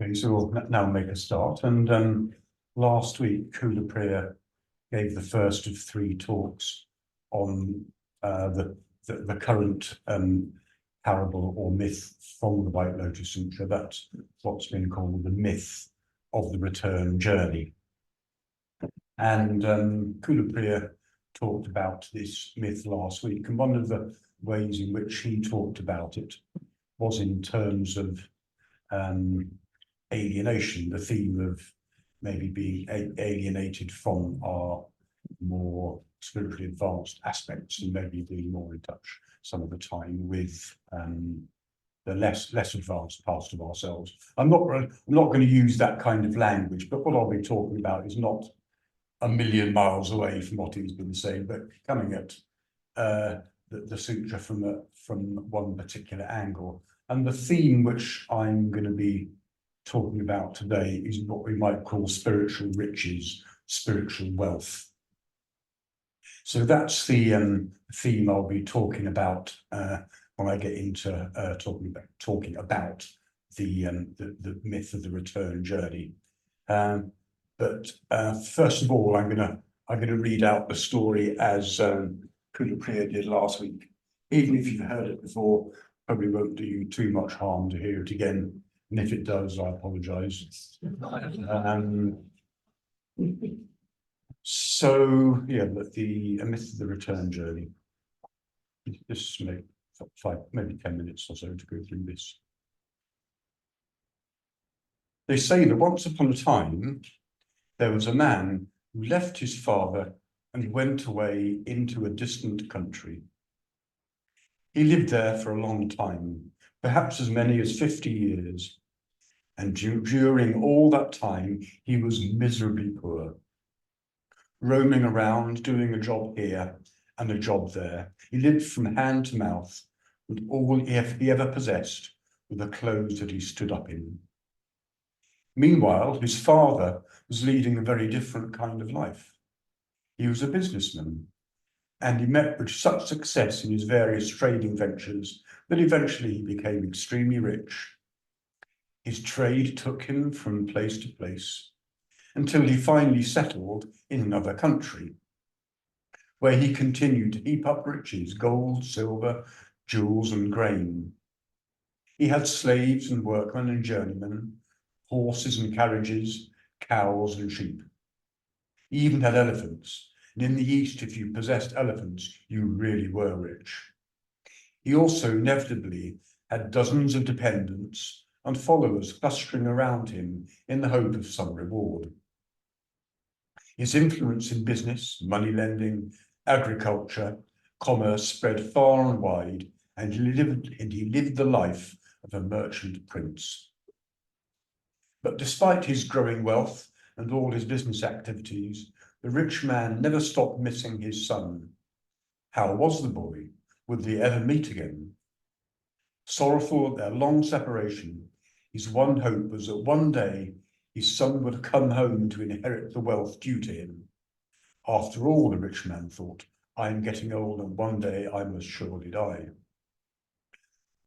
Okay, so we'll now make a start. And last week, Kula Priya gave the first of three talks on the current parable or myth from the White Lotus Sutra. That's what's been called the myth of the return journey. And Kula Priya talked about this myth last week, and one of the ways in which he talked about it was in terms of alienation, the theme of maybe being alienated from our more spiritually advanced aspects and maybe being more in touch some of the time with the less advanced parts of ourselves. I'm not going to use that kind of language, but what I'll be talking about is not a million miles away from what he's been saying, but coming at the sutra from one particular angle. And the theme which I'm going to be talking about today is what we might call spiritual riches, spiritual wealth. So that's the theme I'll be talking about when I get into talking about the myth of the return journey. But first of all, I'm gonna read out the story as Kula Priya did last week. Even if you've heard it before, probably won't do you too much harm to hear it again. And if it does, I apologise. So yeah, but the myth of the return journey. This may maybe 10 minutes or so to go through this. They say that once upon a time, there was a man who left his father and went away into a distant country. He lived there for a long time, perhaps as many as 50 years. And during all that time, he was miserably poor, roaming around, doing a job here and a job there. He lived from hand to mouth with all he ever possessed, with the clothes that he stood up in. Meanwhile, his father was leading a very different kind of life. He was a businessman, and he met with such success in his various trading ventures that eventually he became extremely rich. His trade took him from place to place until he finally settled in another country, where he continued to heap up riches, gold, silver, jewels, and grain. He had slaves and workmen and journeymen, horses and carriages, cows and sheep. He even had elephants, and in the East, if you possessed elephants, you really were rich. He also inevitably had dozens of dependents and followers clustering around him in the hope of some reward. His influence in business, money lending, agriculture, commerce spread far and wide, and he lived the life of a merchant prince. But despite his growing wealth and all his business activities, the rich man never stopped missing his son. How was the boy? Would they ever meet again? Sorrowful at their long separation, his one hope was that one day his son would come home to inherit the wealth due to him. After all, the rich man thought, I am getting old and one day I must surely die.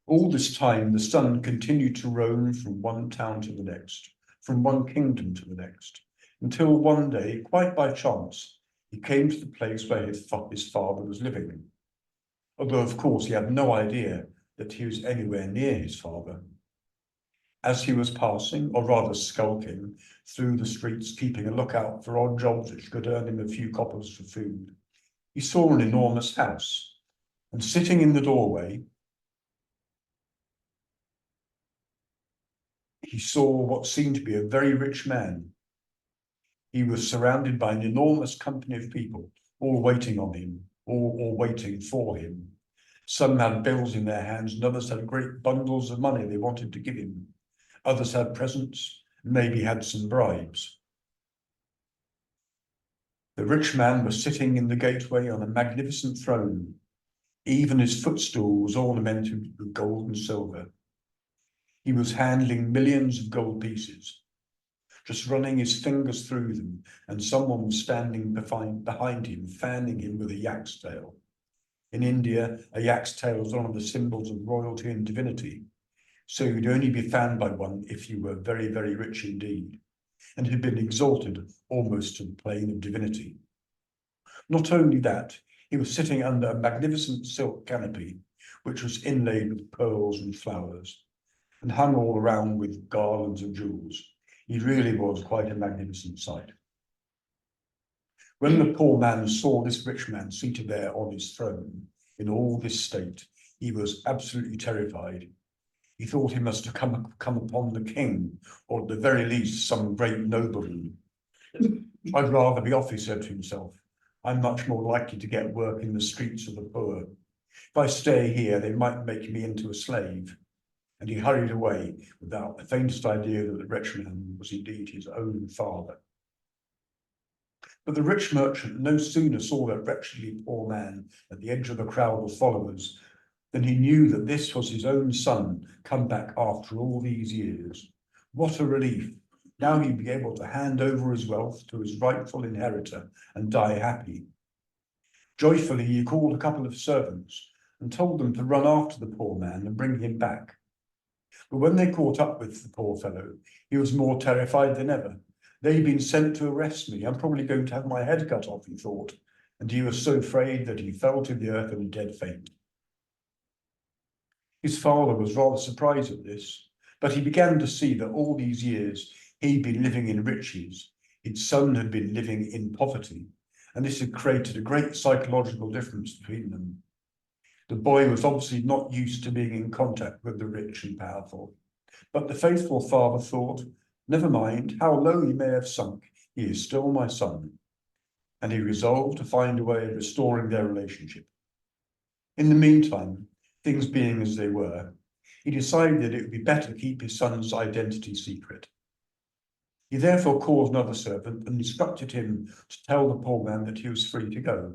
All this time, the son continued to roam from one town to the next, from one kingdom to the next, until one day, quite by chance, he came to the place where his father was living. Although, of course, he had no idea that he was anywhere near his father. As he was passing, or rather skulking, through the streets, keeping a lookout for odd jobs which could earn him a few coppers for food, he saw an enormous house, and sitting in the doorway, he saw what seemed to be a very rich man. He was surrounded by an enormous company of people, all waiting on him, or waiting for him. Some had bills in their hands, and others had great bundles of money they wanted to give him. Others had presents, and maybe had some bribes. The rich man was sitting in the gateway on a magnificent throne. Even his footstool was ornamented with gold and silver. He was handling millions of gold pieces, just running his fingers through them, and someone was standing behind him, fanning him with a yak's tail. In India, a yak's tail is one of the symbols of royalty and divinity. so you'd only be found by one if you were very, very rich indeed, and had been exalted almost to the plane of divinity. Not only that, he was sitting under a magnificent silk canopy, which was inlaid with pearls and flowers, and hung all around with garlands of jewels. He really was quite a magnificent sight. When the poor man saw this rich man seated there on his throne, in all this state, he was absolutely terrified. He thought he must have come upon the king, or at the very least some great nobleman. I'd rather be off, he said to himself. I'm much more likely to get work in the streets of the poor. If I stay here, they might make me into a slave. And he hurried away without the faintest idea that the rich man was indeed his own father. But the rich merchant no sooner saw that wretchedly poor man at the edge of the crowd of followers than he knew that this was his own son come back after all these years. What a relief! Now he'd be able to hand over his wealth to his rightful inheritor and die happy. Joyfully, he called a couple of servants and told them to run after the poor man and bring him back. But when they caught up with the poor fellow, he was more terrified than ever. They'd been sent to arrest me. I'm probably going to have my head cut off, he thought, and he was so afraid that he fell to the earth in a dead faint. His father was rather surprised at this, but he began to see that all these years he'd been living in riches, his son had been living in poverty, and this had created a great psychological difference between them. The boy was obviously not used to being in contact with the rich and powerful, but the faithful father thought, never mind how low he may have sunk, he is still my son. And he resolved to find a way of restoring their relationship. In the meantime, things being as they were, he decided that it would be better to keep his son's identity secret. He therefore called another servant and instructed him to tell the poor man that he was free to go.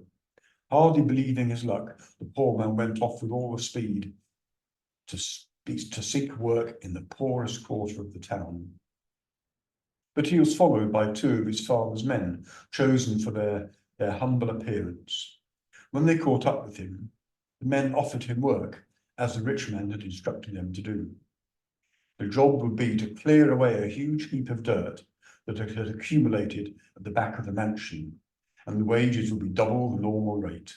Hardly believing his luck, the poor man went off with all the speed to seek work in the poorest quarter of the town. But he was followed by two of his father's men, chosen for their humble appearance. When they caught up with him, the men offered him work, as the rich man had instructed them to do. The job would be to clear away a huge heap of dirt that had accumulated at the back of the mansion, and the wages would be double the normal rate.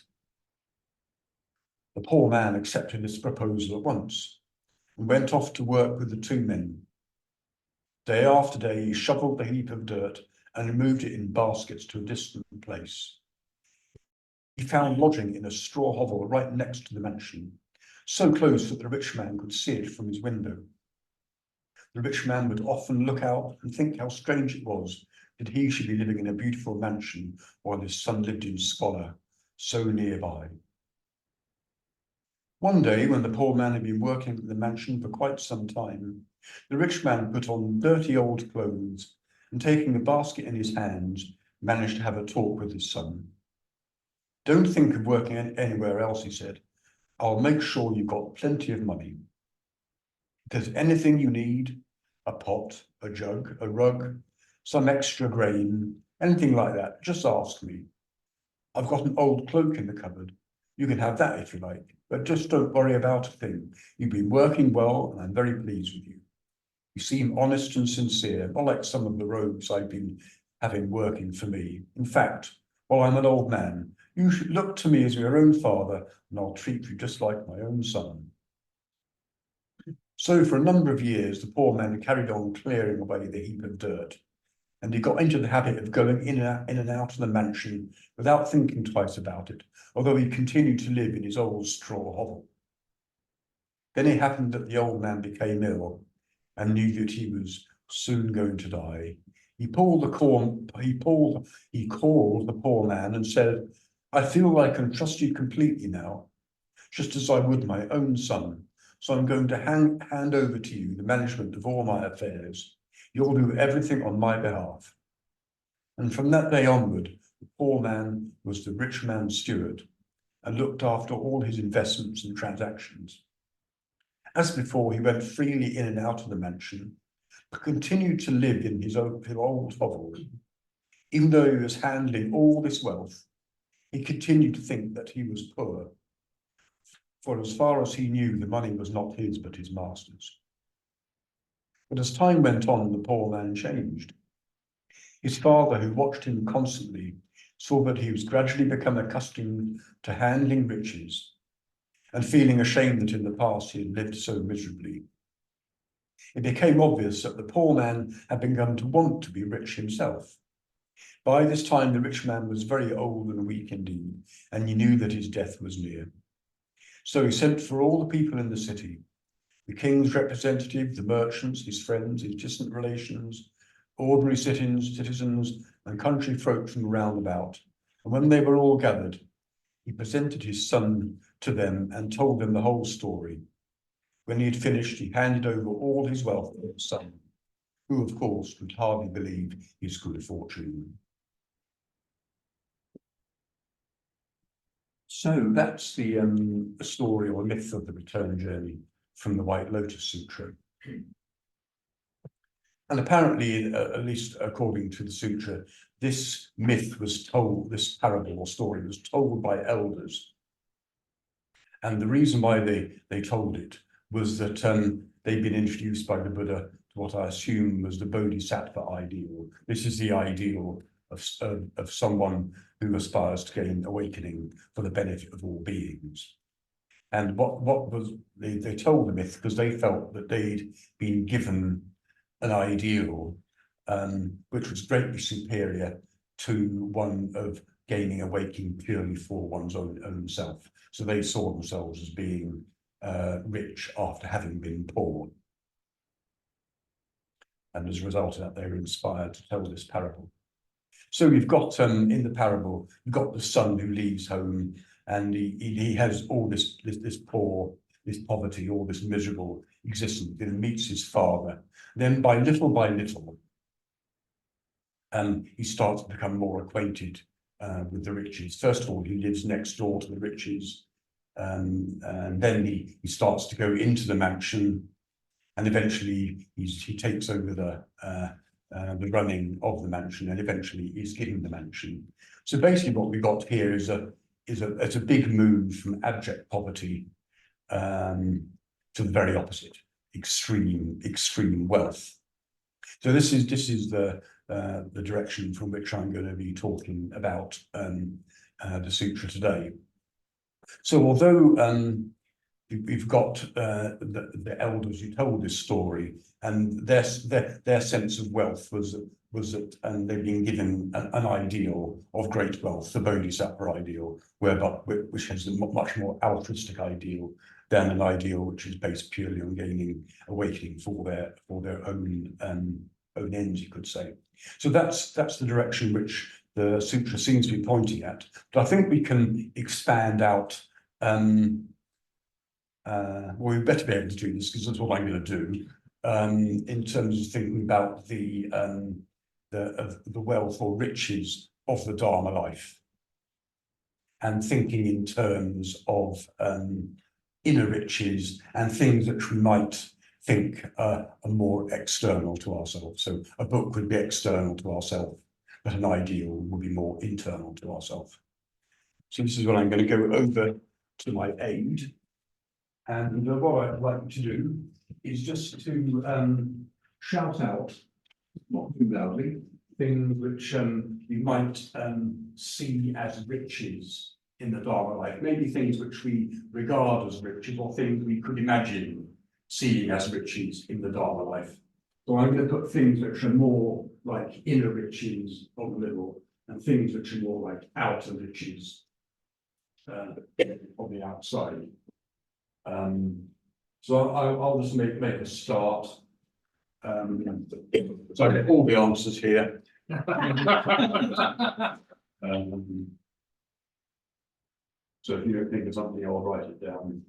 The poor man accepted this proposal at once, and went off to work with the two men. Day after day, he shoveled the heap of dirt and removed it in baskets to a distant place. He found lodging in a straw hovel right next to the mansion, so close that the rich man could see it from his window. The rich man would often look out and think how strange it was that he should be living in a beautiful mansion while his son lived in squalor, so nearby. One day, when the poor man had been working at the mansion for quite some time, the rich man put on dirty old clothes and, taking a basket in his hands, managed to have a talk with his son. Don't think of working anywhere else, he said. I'll make sure you've got plenty of money. If there's anything you need, a pot, a jug, a rug, some extra grain, anything like that, just ask me. I've got an old cloak in the cupboard. You can have that if you like, but just don't worry about a thing. You've been working well, and I'm very pleased with you. You seem honest and sincere, not like some of the rogues I've been having working for me. In fact, while I'm an old man, you should look to me as your own father, and I'll treat you just like my own son. So for a number of years, the poor man carried on clearing away the heap of dirt, and he got into the habit of going in and out of the mansion without thinking twice about it, although he continued to live in his old straw hovel. Then it happened that the old man became ill and knew that he was soon going to die. He called the poor man and said, I feel I can trust you completely now, just as I would my own son. So I'm going to hand over to you the management of all my affairs. You'll do everything on my behalf. And from that day onward, the poor man was the rich man's steward and looked after all his investments and transactions. As before, he went freely in and out of the mansion, but continued to live in his old hovel. Even though he was handling all this wealth, he continued to think that he was poor, for as far as he knew, the money was not his, but his master's. But as time went on, the poor man changed. His father, who watched him constantly, saw that he was gradually become accustomed to handling riches and feeling ashamed that in the past he had lived so miserably. It became obvious that the poor man had begun to want to be rich himself. By this time, the rich man was very old and weak indeed, and he knew that his death was near. So he sent for all the people in the city, the king's representative, the merchants, his friends, his distant relations, ordinary citizens, and country folk from round about. And when they were all gathered, he presented his son to them and told them the whole story. When he had finished, he handed over all his wealth to his son, who, of course, could hardly believe his good fortune. So that's the story or myth of the return journey from the White Lotus Sutra. And apparently, at least according to the sutra, this myth was told, this parable or story was told by elders. And the reason why they told it was that they'd been introduced by the Buddha to what I assume was the Bodhisattva ideal. This is the ideal of someone who aspires to gain awakening for the benefit of all beings. And what was they told the myth because they felt that they'd been given an ideal which was greatly superior to one of gaining awakening purely for one's own self. So they saw themselves as being rich after having been poor. And as a result of that, they were inspired to tell this parable. So we've got in the parable, you've got the son who leaves home, and he has all this poverty, all this miserable existence, and meets his father. Then by little, he starts to become more acquainted with the riches. First of all, he lives next door to the riches, and then he starts to go into the mansion, and eventually he takes over the running of the mansion, and eventually is given the mansion. So basically, what we got here is a big move from abject poverty to the very opposite, extreme wealth. So this is the direction from which I'm going to be talking about the sutra today. So although we've got the elders who told this story, and their sense of wealth was that, and they've been given an ideal of great wealth, the Bodhisattva ideal, which has a much more altruistic ideal than an ideal which is based purely on gaining awakening for their own ends, you could say. So that's the direction which the sutra seems to be pointing at. But I think we can expand out. Well, we better be able to do this because that's what I'm going to do. In terms of thinking about the wealth or riches of the Dharma life, and thinking in terms of inner riches and things that we might think are more external to ourselves. So a book would be external to ourselves, but an ideal would be more internal to ourselves. So this is what I'm going to go over to my aid. And what I'd like to do is just to shout out, not too loudly, things which we might see as riches in the Dharma life, maybe things which we regard as riches or things we could imagine seeing as riches in the Dharma life. So I'm going to put things which are more like inner riches on the middle and things which are more like outer riches on the outside. So I'll just make a start. So I get all the answers here. So if you don't think of something, I'll write it down.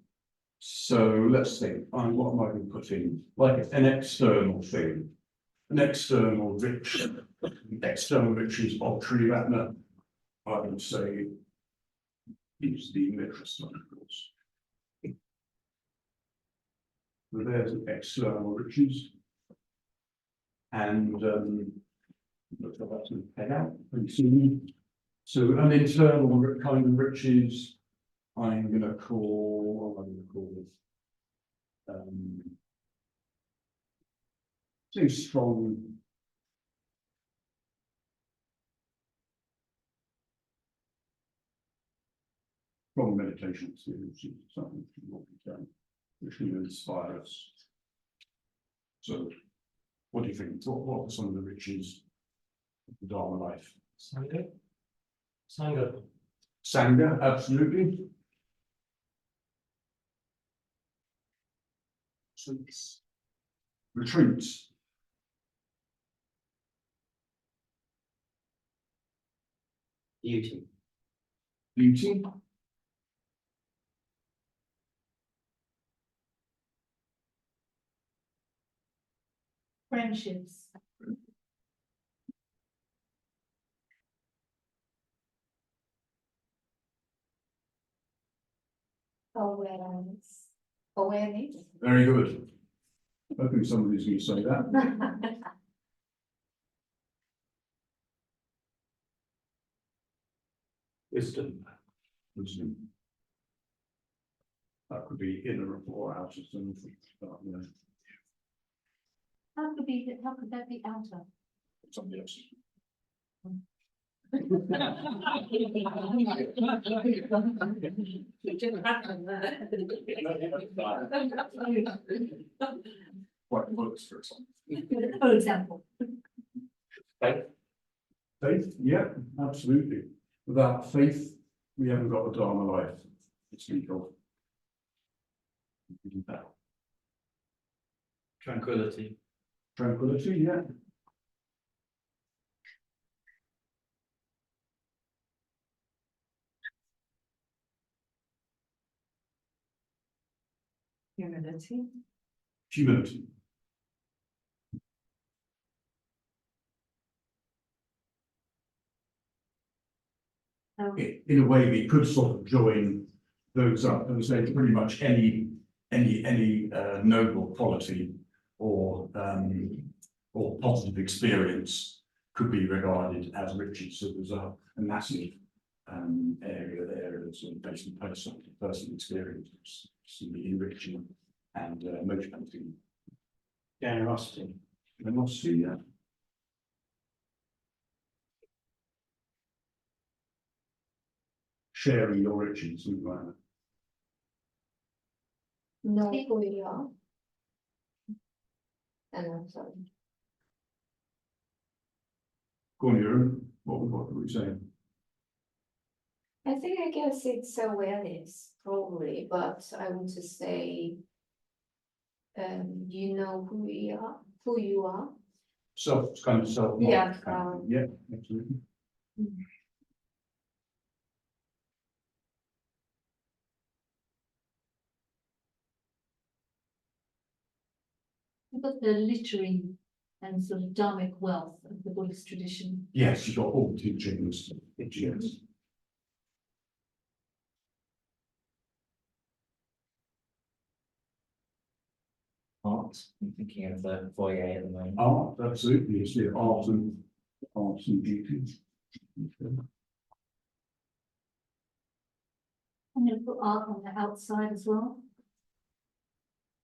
So let's think. What am I going to put in? Like an external thing, an external riches of Triratna. I would say is the interest, of course. So there's an external riches, and looks like that's going to head out pretty soon. So an internal kind of riches, I'm going to call. What am I going to call this? too strong. Strong meditation skills is something what we can, which will inspire us. So, what do you think? What are some of the riches of the Dharma life? Sangha. Sangha. Sangha, absolutely. Retreats. Beauty. Beauty. Friendships. Awareness. Awareness. Very good. I think somebody's going to say that. Wisdom. Wisdom. That could be inner or outer something. How could that be outer? Somebody else. White Lotus, for example. For example. Faith. Faith, yeah, absolutely. Without faith, we haven't got a Dharma life to speak of. Tranquility. Tranquility, yeah. Humility. Humility. In a way, we could sort of join those up and say pretty much any noble quality or positive experience could be regarded as riches. So there's a massive area there that's sort of based on personal experience, which can be enriching and motivating. Generosity. Generosity, yeah. Sharing your riches, something like that. Know who you are. And I'm sorry. Go on, Jeroen. What were we saying? I guess it's awareness, probably, but I want to say, you know who you are. Kind of self. Yeah, Yeah, absolutely. You've got the literary and sort of dharmic wealth of the Buddhist tradition. Yes, you've got all the teachings. Yes. Art. I'm thinking of the foyer at the moment. Art, absolutely. It's the arts and beauty. I'm going to put art on the outside as well.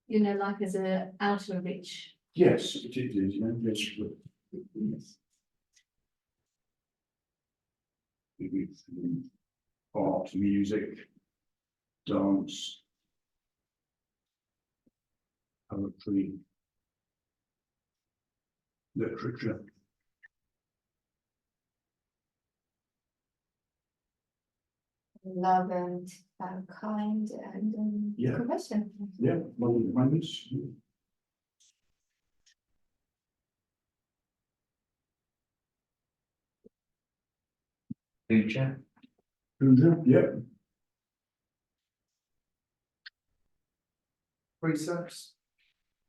You know, like as a outer rich. Yes, it is. Yeah, yes. Art, music, dance, poetry, literature. Love and kind and Yeah. compassion. Yeah, loving kindness. Future. Yeah. Precepts.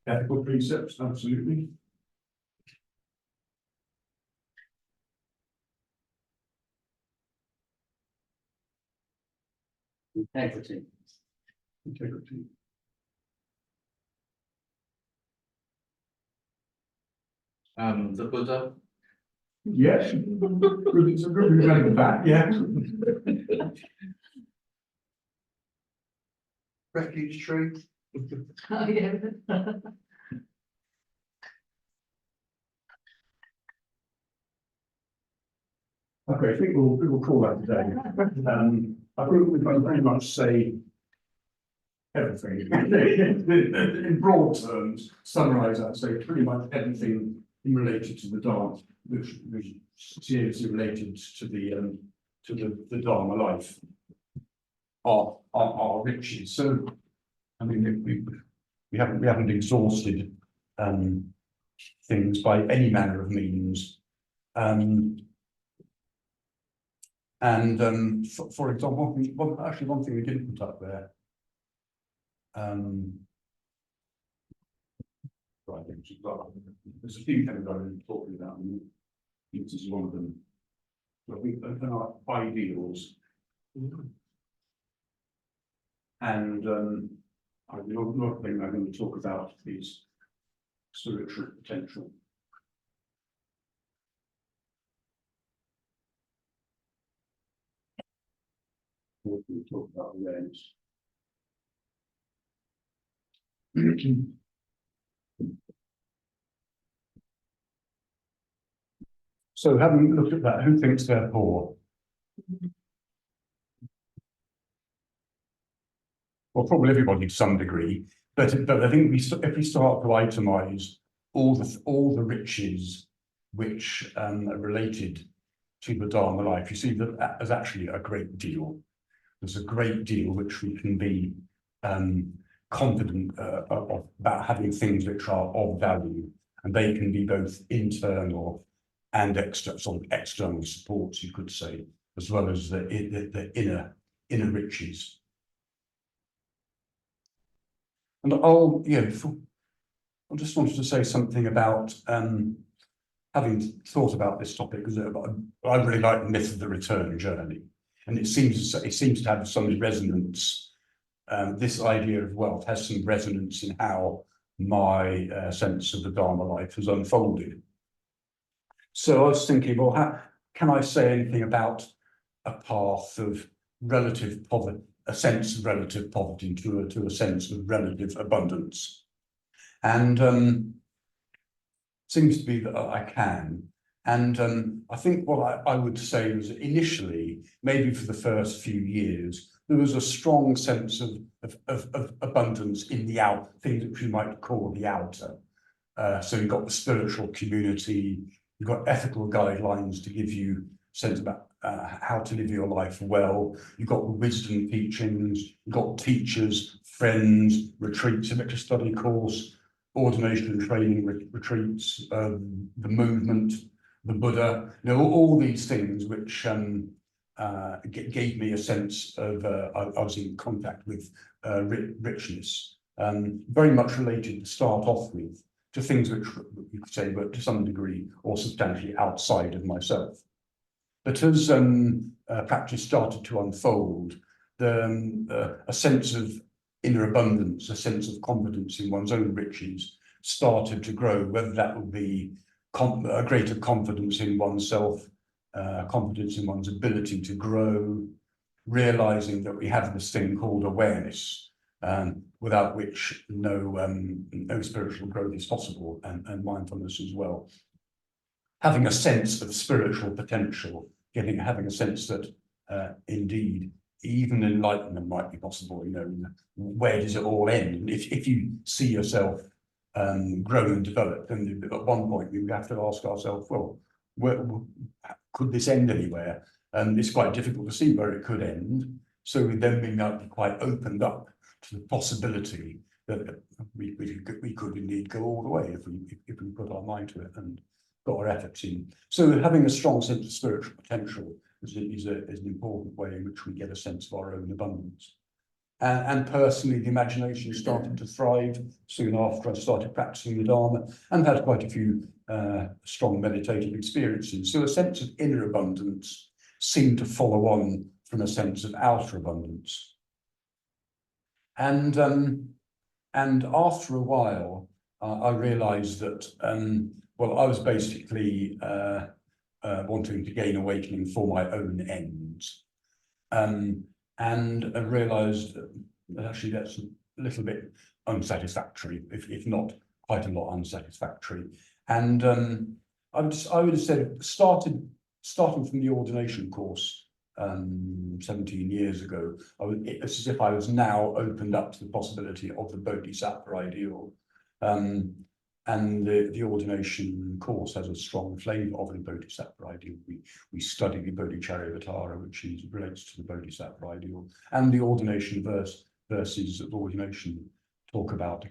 Ethical precepts, absolutely. Integrity. Integrity. The Buddha. Yes. It's a good remember that, yeah. Refuge tree. Oh, yeah. Okay, I think we'll call that a day. I think we can pretty much say everything. In broad terms, summarise that, say pretty much everything related to the Dharma, which seriously related to the Dharma life are riches. So, I mean, we haven't exhausted things by any manner of means. For example, one thing we didn't put up there. Right, there's a few things I've been talking about, and this is one of them. I think there are ideals. And another thing I'm going to talk about is spiritual potential. What we talk about awareness. So having looked at that, who thinks they're poor? Well, probably everybody to some degree, but I think if we start to itemise all the riches which are related to the Dharma life, you see that there's actually a great deal. There's a great deal which we can be confident about having things which are of value, and they can be both internal and external supports, you could say, as well as the inner riches. And I just wanted to say something about having thought about this topic, because I really like the myth of the return journey, and it seems to have some resonance. This idea of wealth has some resonance in how my sense of the Dharma life has unfolded. So I was thinking, well, how can I say anything about a path of relative poverty, a sense of relative poverty to a sense of relative abundance? And seems to be that I can. And I think what I would say was initially, maybe for the first few years, there was a strong sense of abundance in the outer, things that we might call the outer. So you've got the spiritual community, you've got ethical guidelines to give you a sense about how to live your life well. You've got the wisdom teachings, you've got teachers, friends, retreats, a lecture study course, ordination and training retreats, the movement, the Buddha, all these things which gave me a sense of, I was in contact with richness, very much related to start off with, to things which you could say were to some degree or substantially outside of myself. But as practice started to unfold, a sense of inner abundance, a sense of confidence in one's own riches started to grow, whether that would be a greater confidence in oneself, confidence in one's ability to grow, realizing that we have this thing called awareness, without which no spiritual growth is possible, and mindfulness as well. Having a sense of spiritual potential, having a sense that indeed even enlightenment might be possible. Where does it all end? And if you see yourself grow and develop, then at one point we have to ask ourselves, well, could this end anywhere? And it's quite difficult to see where it could end. So then we might be quite opened up to the possibility that we could indeed go all the way if we put our mind to it and got our efforts in. So having a strong sense of spiritual potential is an important way in which we get a sense of our own abundance. And personally, the imagination started to thrive soon after I started practicing the Dharma, and had quite a few strong meditative experiences. So a sense of inner abundance seemed to follow on from a sense of outer abundance. And after a while, I realized that, well, I was basically wanting to gain awakening for my own ends. And I realized that actually that's a little bit unsatisfactory, if not quite a lot unsatisfactory. And I would have said, started starting from the ordination course 17 years ago, it's as if I was now opened up to the possibility of the Bodhisattva ideal. And the ordination course has a strong flavour of the Bodhisattva ideal. We study the Bodhicharyavatara, which relates to the Bodhisattva ideal, and the ordination verses of ordination talk about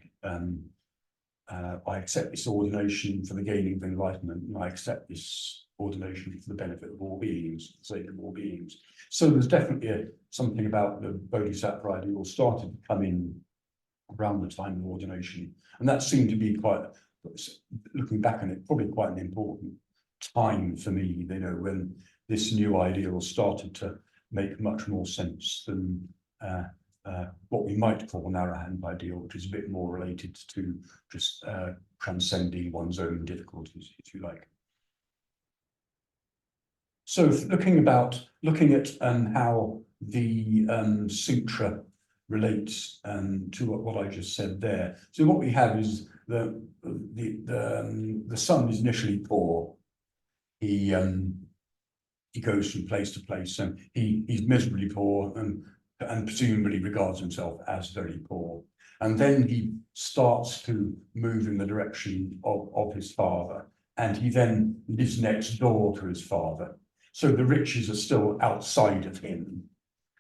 I accept this ordination for the gaining of enlightenment, and I accept this ordination for the benefit of all beings, for the sake of all beings. So there's definitely something about the Bodhisattva ideal started to come in around the time of ordination, and that seemed to be quite, looking back on it, probably quite an important time for me, you know, when this new ideal started to make much more sense than what we might call an Arahant ideal, which is a bit more related to just transcending one's own difficulties, if you like. So looking at how the sutra relates to what I just said there. So what we have is the son is initially poor. He goes from place to place, and he's miserably poor and presumably regards himself as very poor. And then he starts to move in the direction of his father, and he then lives next door to his father. So the riches are still outside of him.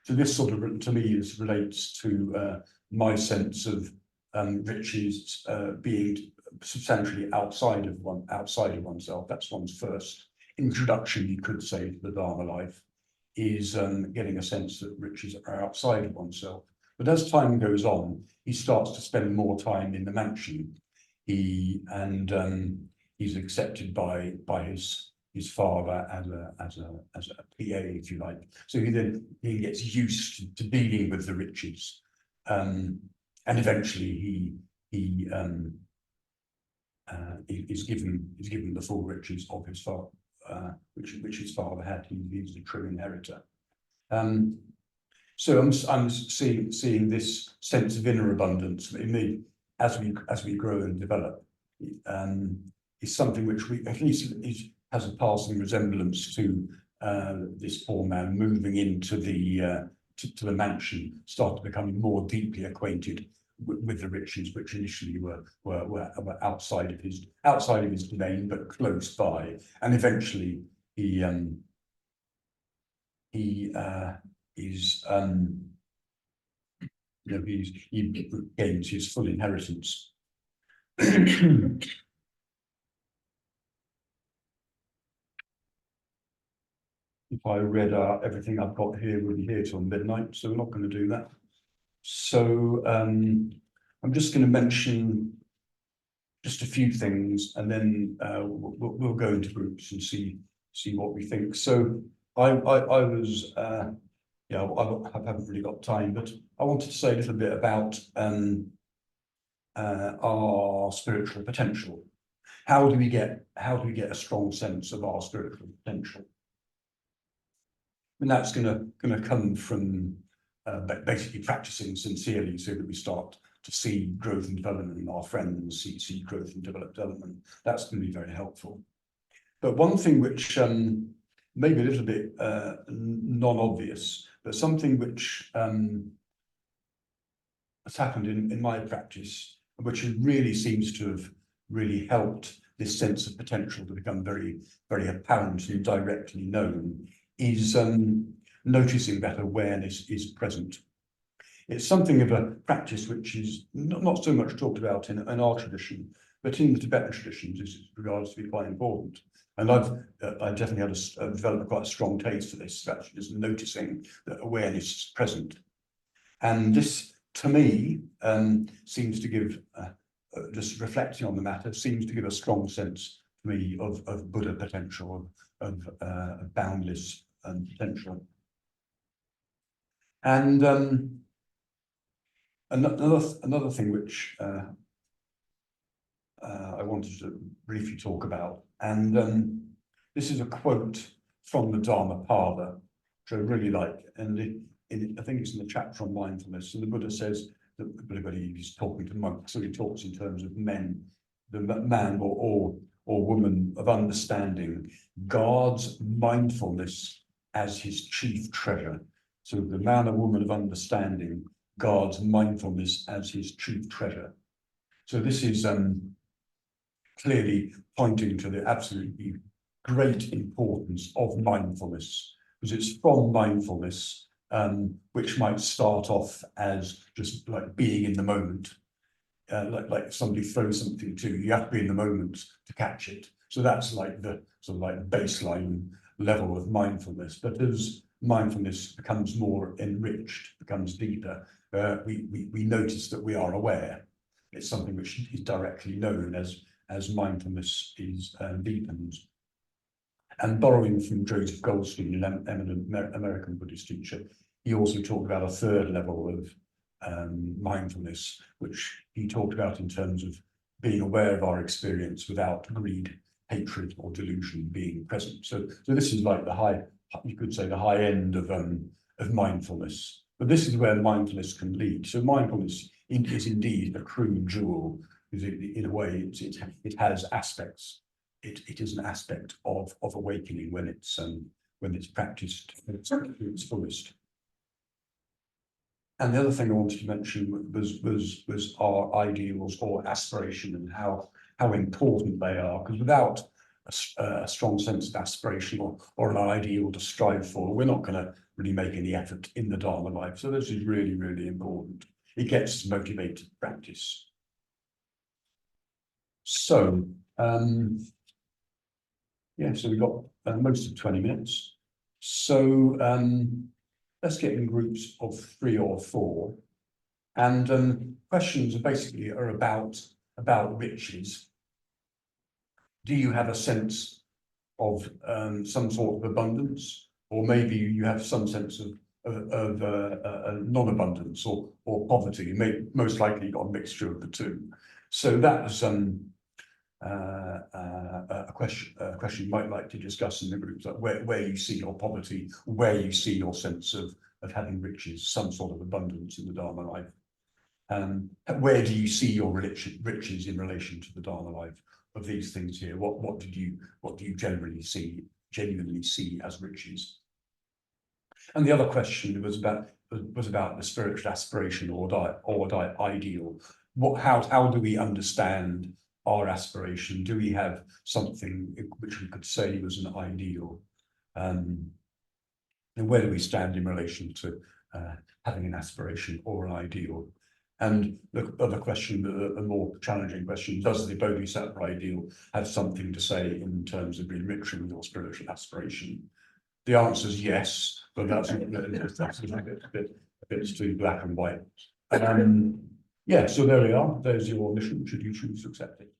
So this sort of, to me, relates to my sense of riches being substantially outside of oneself. That's one's first introduction, you could say, to the Dharma life, is getting a sense that riches are outside of oneself. But as time goes on, he starts to spend more time in the mansion. He's accepted by his father as a PA, if you like. So he gets used to dealing with the riches, and eventually he is given the full riches of his father, which his father had. He's the true inheritor. So I'm seeing this sense of inner abundance in me as we grow and develop. Is something which we at least has a passing resemblance to this poor man moving into the mansion, started becoming more deeply acquainted with the riches, which initially were outside of his domain, but close by, and eventually he gains his full inheritance. If I read out everything I've got here, we'll be here till midnight, so we're not going to do that. So I'm just going to mention just a few things, and then we'll go into groups and see what we think. So I haven't really got time, but I wanted to say a little bit about our spiritual potential. How do we get a strong sense of our spiritual potential? And that's going to come from basically practicing sincerely, so that we start to see growth and development in our friends, see growth and development. That's going to be very helpful. But one thing which maybe a little bit non-obvious, but something which has happened in my practice, which really seems to have really helped this sense of potential to become very, very apparent and directly known, is noticing that awareness is present. It's something of a practice which is not so much talked about in our tradition, but in the Tibetan traditions is regarded to be quite important. And I definitely had developed quite a strong taste for this, actually, just noticing that awareness is present. And this, to me, seems to give, just reflecting on the matter, seems to give a strong sense to me of Buddha potential, of boundless potential. And another thing which I wanted to briefly talk about, and this is a quote from the Dharmapada, which I really like, and I think it's in the chapter on mindfulness, and the Buddha says that he's talking to monks, so he talks in terms of men, the man or or woman of understanding guards mindfulness as his chief treasure. So the man or woman of understanding guards mindfulness as his chief treasure. So this is clearly pointing to the absolutely great importance of mindfulness, because it's from mindfulness, which might start off as just like being in the moment. Like if somebody throws something to you, you have to be in the moment to catch it. So that's like the sort of like baseline level of mindfulness. But as mindfulness becomes more enriched, becomes deeper, we notice that we are aware. It's something which is directly known as mindfulness is deepened. And borrowing from Joseph Goldstein, an eminent American Buddhist teacher, he also talked about a third level of mindfulness, which he talked about in terms of being aware of our experience without greed, hatred, or delusion being present. So this is like the high, you could say, the high end of mindfulness. But this is where mindfulness can lead. So mindfulness is indeed a crude jewel, because in a way it has aspects. It is an aspect of awakening when it's practiced to its fullest. And the other thing I wanted to mention was our ideals or aspiration, and how important they are. Because without a strong sense of aspiration or an ideal to strive for, we're not going to really make any effort in the Dharma life. So this is really, really important. It gets us motivated to practice. So yeah, so we've got most of 20 minutes. So let's get in groups of 3 or 4. And questions basically are about riches. Do you have a sense of some sort of abundance, or maybe you have some sense of non-abundance or poverty? You may most likely got a mixture of the two. So that's a question you might like to discuss in the groups, like where you see your poverty, where you see your sense of having riches, some sort of abundance in the Dharma life. Where do you see your riches in relation to the Dharma life? Of these things here, what do you genuinely see as riches? And the other question was about the spiritual aspiration or ideal. How do we understand our aspiration? Do we have something which we could say was an ideal? And where do we stand in relation to having an aspiration or an ideal? And the other question, a more challenging question, does the Bodhisattva ideal have something to say in terms of enriching your spiritual aspiration? The answer is yes, but that's a bit too black and white. Yeah, so there we are. There's your mission, should you choose to accept it.